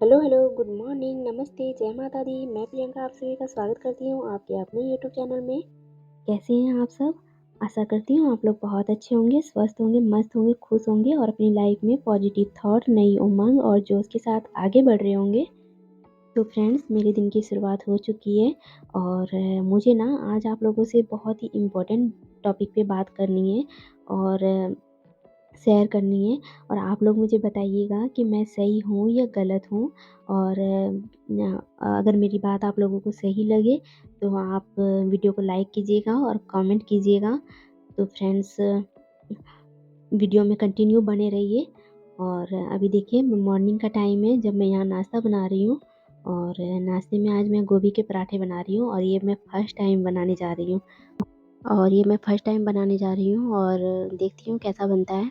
Hello hello, good morning, नमस्ते, जय माता दी। मैं प्रियंका आप सभी का स्वागत करती हूँ आपके अपने यूट्यूब चैनल में। कैसे हैं आप सब? आशा करती हूँ आप लोग बहुत अच्छे होंगे, स्वस्थ होंगे, मस्त होंगे, खुश होंगे और अपनी लाइफ में पॉजिटिव थॉट, नई उमंग और जोश के साथ आगे बढ़ रहे होंगे। तो फ्रेंड्स, मेरे दिन की शुरुआत हो चुकी है और मुझे ना आज आप लोगों से बहुत ही इम्पोर्टेंट टॉपिक पे बात करनी है और शेयर करनी है और आप लोग मुझे बताइएगा कि मैं सही हूँ या गलत हूँ। और अगर मेरी बात आप लोगों को सही लगे तो आप वीडियो को लाइक कीजिएगा और कमेंट कीजिएगा। तो फ्रेंड्स, वीडियो में कंटिन्यू बने रहिए। और अभी देखिए मॉर्निंग का टाइम है जब मैं यहाँ नाश्ता बना रही हूँ और नाश्ते में आज मैं गोभी के पराठे बना रही हूँ और ये मैं फर्स्ट टाइम बनाने जा रही हूँ। और देखती हूँ कैसा बनता है।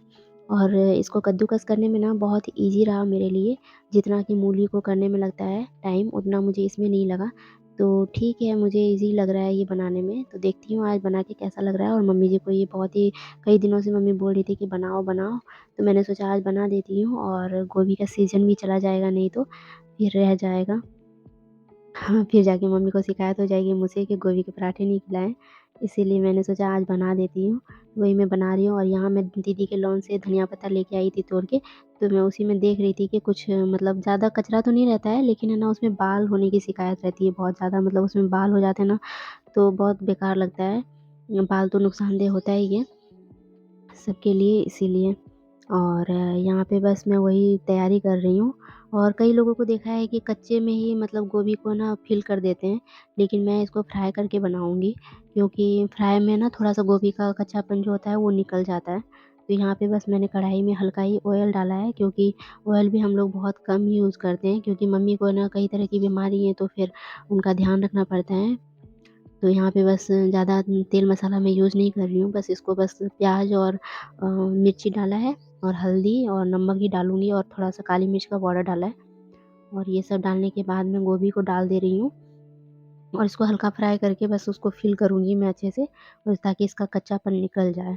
और इसको कद्दूकस करने में ना बहुत ईज़ी रहा मेरे लिए, जितना कि मूली को करने में लगता है टाइम, उतना मुझे इसमें नहीं लगा। तो ठीक है, मुझे ईज़ी लग रहा है ये बनाने में, तो देखती हूँ आज बना के कैसा लग रहा है। और मम्मी जी को ये बहुत ही कई दिनों से मम्मी बोल रही थी कि बनाओ, बनाओ, तो मैंने सोचा आज बना देती हूँ और गोभी का सीज़न भी चला जाएगा, नहीं तो फिर रह जाएगा। हाँ, फिर जाके मम्मी को शिकायत हो जाएगी मुझसे कि गोभी के पराठे नहीं खिलाए, इसीलिए मैंने सोचा आज बना देती हूँ। वही मैं बना रही हूँ और यहाँ मैं दीदी के लॉन से धनिया पत्ता लेके आई थी तोड़ के, तो मैं उसी में देख रही थी कि कुछ मतलब ज़्यादा कचरा तो नहीं रहता है, लेकिन है ना उसमें बाल होने की शिकायत रहती है बहुत ज़्यादा, मतलब उसमें बाल हो जाते हैं ना, तो बहुत बेकार लगता है। बाल तो नुकसानदेह होता ही है सबके लिए, इसीलिए। और यहाँ पे बस मैं वही तैयारी कर रही हूँ। और कई लोगों को देखा है कि कच्चे में ही मतलब गोभी को ना फ़िल कर देते हैं, लेकिन मैं इसको फ्राई करके बनाऊँगी, क्योंकि फ्राई में ना थोड़ा-सा गोभी का कच्चापन जो होता है वो निकल जाता है। तो यहाँ पे बस मैंने कढ़ाई में हल्का ही ऑयल डाला है, क्योंकि ऑयल भी हम लोग बहुत कम यूज़ करते हैं, क्योंकि मम्मी को ना कई तरह की बीमारी है, तो फिर उनका ध्यान रखना पड़ता है। तो यहाँ पे बस ज़्यादा तेल मसाला मैं यूज़ नहीं कर रही हूँ, बस इसको बस प्याज़ और मिर्ची डाला है और हल्दी और नमक ही डालूँगी और थोड़ा-सा काली मिर्च का पाउडर डाला है। और ये सब डालने के बाद मैं गोभी को डाल दे रही हूँ और इसको हल्का फ्राई करके बस उसको फ़िल करूँगी मैं अच्छे से, और ताकि इसका कच्चापन निकल जाए,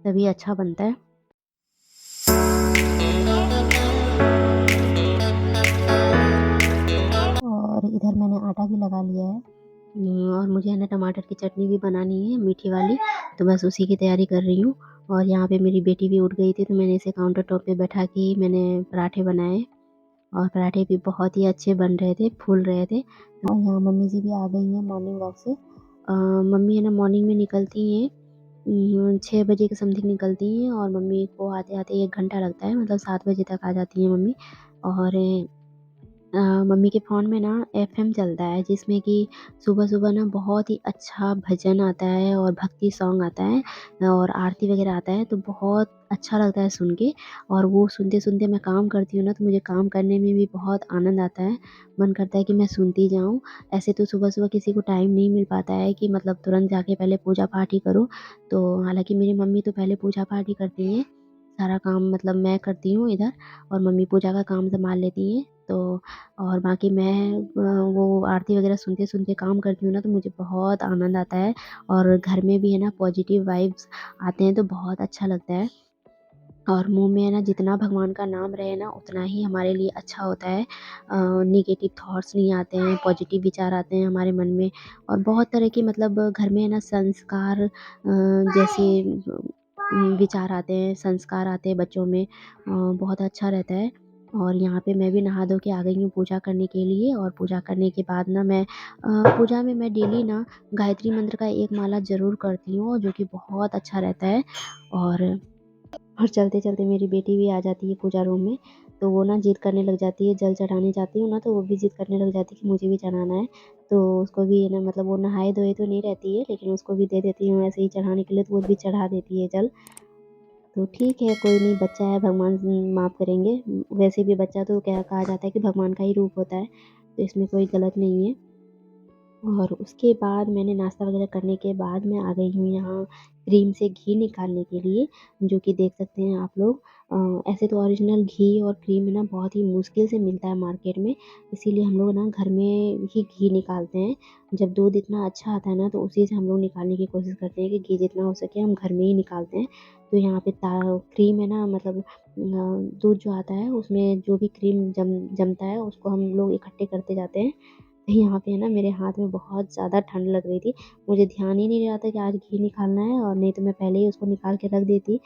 तभी अच्छा बनता है। और इधर मैंने आटा भी लगा लिया है। और मुझे है ना टमाटर की चटनी भी बनानी है, मीठी वाली, तो बस उसी की तैयारी कर रही हूँ। और यहाँ पे मेरी बेटी भी उठ गई थी, तो मैंने इसे काउंटर टॉप पे बैठा के ही मैंने पराठे बनाए और पराठे भी बहुत ही अच्छे बन रहे थे, फूल रहे थे। और यहाँ मम्मी जी भी आ गई हैं मॉर्निंग वॉक से। मम्मी है ना मॉर्निंग में निकलती हैं, 6 बजे के समथिंग निकलती हैं और मम्मी को आते-आते 1 घंटा लगता है, मतलब 7 बजे तक आ जाती हैं मम्मी। और मम्मी के फ़ोन में ना एफ़एम चलता है, जिसमें कि सुबह-सुबह ना बहुत ही अच्छा भजन आता है और भक्ति सॉन्ग आता है और आरती वग़ैरह आता है, तो बहुत अच्छा लगता है सुन के। और वो सुनते-सुनते मैं काम करती हूँ ना, तो मुझे काम करने में भी बहुत आनंद आता है। मन करता है कि मैं सुनती जाऊँ। ऐसे तो सुबह-सुबह किसी को टाइम नहीं मिल पाता है कि मतलब तुरंत जाके पहले पूजा-पाठ ही करो। तो हालाँकि मेरी मम्मी तो पहले पूजा-पाठ ही करती हैं, सारा काम मतलब मैं करती हूँ इधर और मम्मी पूजा का काम सँभाल लेती हैं। तो और बाकी मैं वो आरती वग़ैरह सुनते-सुनते काम करती हूँ ना, तो मुझे बहुत आनंद आता है और घर में भी है ना पॉज़िटिव वाइब्स आते हैं, तो बहुत अच्छा लगता है। और मुँह में है ना जितना भगवान का नाम रहे ना, उतना ही हमारे लिए अच्छा होता है। नेगेटिव थॉट्स नहीं आते हैं, पॉज़िटिव विचार आते हैं हमारे मन में। और बहुत तरह के मतलब घर में है ना संस्कार जैसे विचार आते हैं, संस्कार आते हैं बच्चों में, बहुत अच्छा रहता है। और यहाँ पे मैं भी नहा धो के आ गई हूँ पूजा करने के लिए। और पूजा करने के बाद ना मैं पूजा में मैं डेली ना गायत्री मंत्र का एक माला ज़रूर करती हूँ, जो कि बहुत अच्छा रहता है। और चलते-चलते मेरी बेटी भी आ जाती है पूजा रूम में, तो वो ना ज़िद करने लग जाती है, जल चढ़ाने जाती हूँ ना, तो वो भी ज़िद करने लग जाती है कि मुझे भी चढ़ाना है। तो उसको भी है ना मतलब वो नहाए-धोए तो नहीं रहती है, लेकिन उसको भी दे देती हूँ ऐसे ही चढ़ाने के लिए, तो वो भी चढ़ा देती है जल। तो ठीक है, कोई नहीं, बच्चा है, भगवान माफ़ करेंगे। वैसे भी बच्चा तो क्या कहा जाता है कि भगवान का ही रूप होता है, तो इसमें कोई गलत नहीं है। और उसके बाद मैंने नाश्ता वग़ैरह करने के बाद मैं आ गई हूँ यहाँ क्रीम से घी निकालने के लिए, जो कि देख सकते हैं आप लोग। ऐसे तो ओरिजिनल घी और क्रीम है ना बहुत ही मुश्किल से मिलता है मार्केट में, इसीलिए हम लोग ना घर में ही घी निकालते हैं। जब दूध इतना अच्छा आता है ना तो उसी से हम लोग निकालने की कोशिश करते हैं कि घी जितना हो सके हम घर में ही निकालते हैं। तो यहाँ पे क्रीम है ना, मतलब दूध जो आता है उसमें जो भी क्रीम जमता है उसको हम लोग इकट्ठे करते जाते हैं। यहाँ पे है ना मेरे हाथ में बहुत ज़्यादा ठंड लग रही थी। मुझे ध्यान ही नहीं रहा था कि आज घी निकालना है, और नहीं तो मैं पहले ही उसको निकाल के रख देती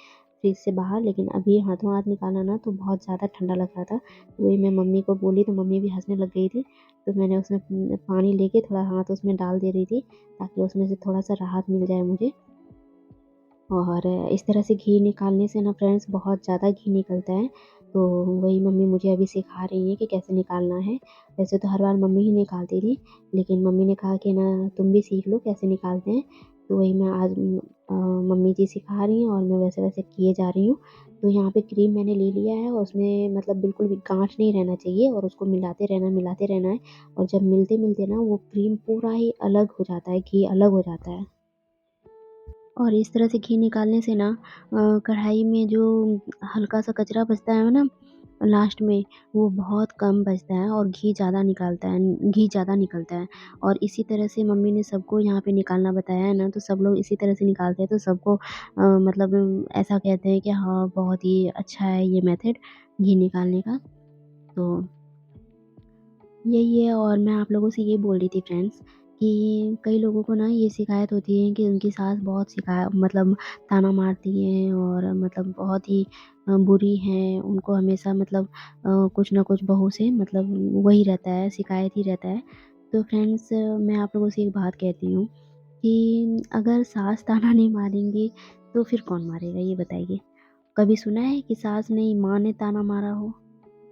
फ्रिज से बाहर। लेकिन अभी हाथों हाथ निकाला ना तो बहुत ज़्यादा ठंडा लग रहा था। वही मैं मम्मी को बोली तो मम्मी भी हँसने लग गई थी। तो मैंने उसमें पानी लेके थोड़ा हाथ उसमें डाल दे रही थी ताकि उसमें से थोड़ा-सा राहत मिल जाए मुझे। और इस तरह से घी निकालने से ना फ्रेंड्स बहुत ज़्यादा घी निकलता है। तो वही मम्मी मुझे अभी सिखा रही हैं कि कैसे निकालना है। वैसे तो हर बार मम्मी ही निकालती थी, लेकिन मम्मी ने कहा कि ना तुम भी सीख लो कैसे निकालते हैं। तो वही मैं आज मम्मी जी सिखा रही हैं और मैं वैसे-वैसे किए जा रही हूँ। तो यहाँ पे क्रीम मैंने ले लिया है और उसमें मतलब बिल्कुल भी गाँठ नहीं रहना चाहिए, और उसको मिलाते रहना है। और जब मिलते-मिलते ना वो क्रीम पूरा ही अलग हो जाता है, घी अलग हो जाता है। और इस तरह से घी निकालने से ना कढ़ाई में जो हल्का-सा कचरा बचता है ना लास्ट में, वो बहुत कम बचता है और घी ज़्यादा निकलता है। और इसी तरह से मम्मी ने सबको यहाँ पे निकालना बताया है ना, तो सब लोग इसी तरह से निकालते हैं, तो सबको मतलब ऐसा कहते हैं कि हाँ, बहुत ही अच्छा है ये मेथड घी निकालने का। तो यही है, और मैं आप लोगों से ये बोल रही थी फ्रेंड्स कि कई लोगों को ना ये शिकायत होती है कि उनकी सास बहुत मतलब ताना मारती हैं, और मतलब बहुत ही बुरी हैं। उनको हमेशा मतलब कुछ ना कुछ बहू से मतलब वही रहता है, शिकायत ही रहता है। तो फ्रेंड्स मैं आप लोगों से एक बात कहती हूँ कि अगर सास ताना नहीं मारेंगी तो फिर कौन मारेगा, ये बताइए? कभी सुना है कि सास नहीं माँ ने ताना मारा हो?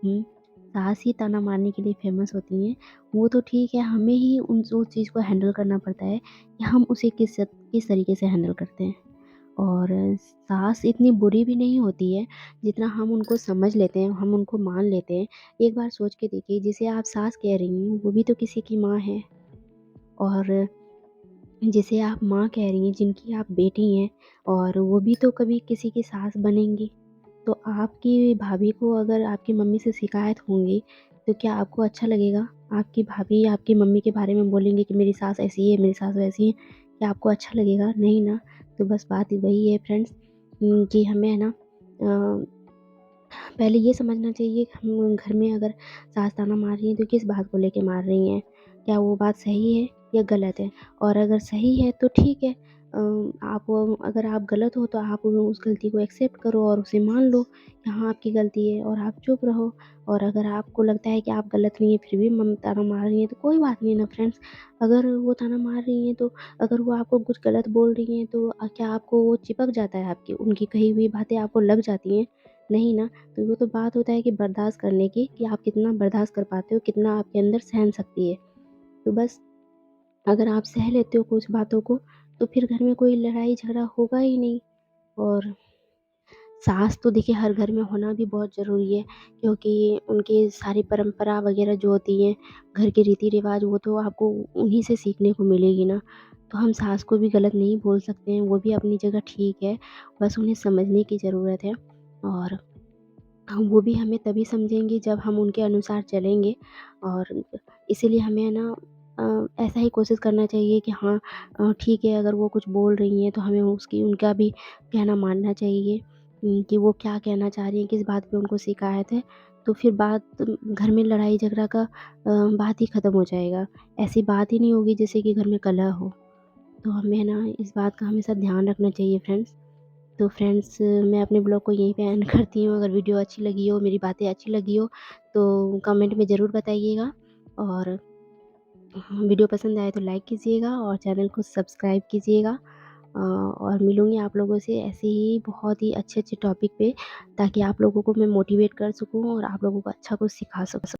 हुँ, सास ही ताना मारने के लिए फ़ेमस होती हैं। वो तो ठीक है, हमें ही उस चीज़ को हैंडल करना पड़ता है कि हम उसे किस तरीके से हैंडल करते हैं। और सास इतनी बुरी भी नहीं होती है, जितना हम उनको समझ लेते हैं, हम उनको मान लेते हैं। एक बार सोच के देखिए, जिसे आप सास कह रही हैं, वो भी तो किसी की माँ है। और जिसे आप माँ कह रही हैं, जिनकी आप बेटी हैं, और वो भी तो कभी किसी की सास बनेंगी। तो आपकी भाभी को अगर आपकी मम्मी से शिकायत होंगी, तो क्या आपको अच्छा लगेगा? आपकी भाभी आपकी मम्मी के बारे में बोलेंगी कि मेरी सास ऐसी है, मेरी सास वैसी है, क्या आपको अच्छा लगेगा? नहीं ना। तो बस बात वही है फ्रेंड्स, कि हमें है ना पहले ये समझना चाहिए कि हम घर में अगर सास ताना मार रही हैं तो किस बात को लेके मार रही हैं? क्या वो बात सही है या गलत है? और अगर सही है तो ठीक है, अगर आप गलत हो तो आप उस गलती को एक्सेप्ट करो और उसे मान लो कि हाँ, आपकी गलती है, और आप चुप रहो। और अगर आपको लगता है कि आप गलत नहीं हैं फिर भी ताना मार रही हैं तो कोई बात नहीं है ना फ्रेंड्स। अगर वो ताना मार रही हैं तो अगर वो आपको कुछ गलत बोल रही हैं तो क्या आपको वो चिपक जाता है, आपकी उनकी कही हुई बातें आपको लग जाती हैं? नहीं ना। तो वो तो बात होता है कि बर्दाश्त करने की, कि आप कितना बर्दाश्त कर पाते हो, कितना आपके अंदर सहन शक्ति है। तो बस अगर आप सह लेते हो कुछ बातों को, तो फिर घर में कोई लड़ाई झगड़ा होगा ही नहीं। और सास तो देखिए हर घर में होना भी बहुत ज़रूरी है, क्योंकि उनकी सारी परंपरा वगैरह जो होती हैं, घर के रीति-रिवाज, वो तो आपको उन्हीं से सीखने को मिलेगी ना। तो हम सास को भी गलत नहीं बोल सकते हैं, वो भी अपनी जगह ठीक है, बस उन्हें समझने की ज़रूरत है। और वो भी हमें तभी समझेंगी जब हम उनके अनुसार चलेंगे। और इसीलिए हमें है ना ऐसा ही कोशिश करना चाहिए कि हाँ, ठीक है, अगर वो कुछ बोल रही हैं तो हमें उसकी उनका भी कहना मानना चाहिए, कि वो क्या कहना चाह रही हैं, किस बात पे उनको शिकायत है। तो फिर घर में लड़ाई झगड़ा का बात ही ख़त्म हो जाएगा। ऐसी बात ही नहीं होगी जिससे कि घर में कलह हो। तो हमें ना इस बात का हमेशा ध्यान रखना चाहिए फ्रेंड्स। तो फ्रेंड्स मैं अपने ब्लॉग को यहीं पे एंड करती हूँ। अगर वीडियो अच्छी लगी हो, मेरी बातें अच्छी लगी हो, तो कमेंट में ज़रूर बताइएगा। और वीडियो पसंद आए तो लाइक कीजिएगा और चैनल को सब्सक्राइब कीजिएगा। और मिलूँगी आप लोगों से ऐसे ही बहुत ही अच्छे-अच्छे टॉपिक पे, ताकि आप लोगों को मैं मोटिवेट कर सकूँ और आप लोगों को अच्छा कुछ सिखा सकूँ।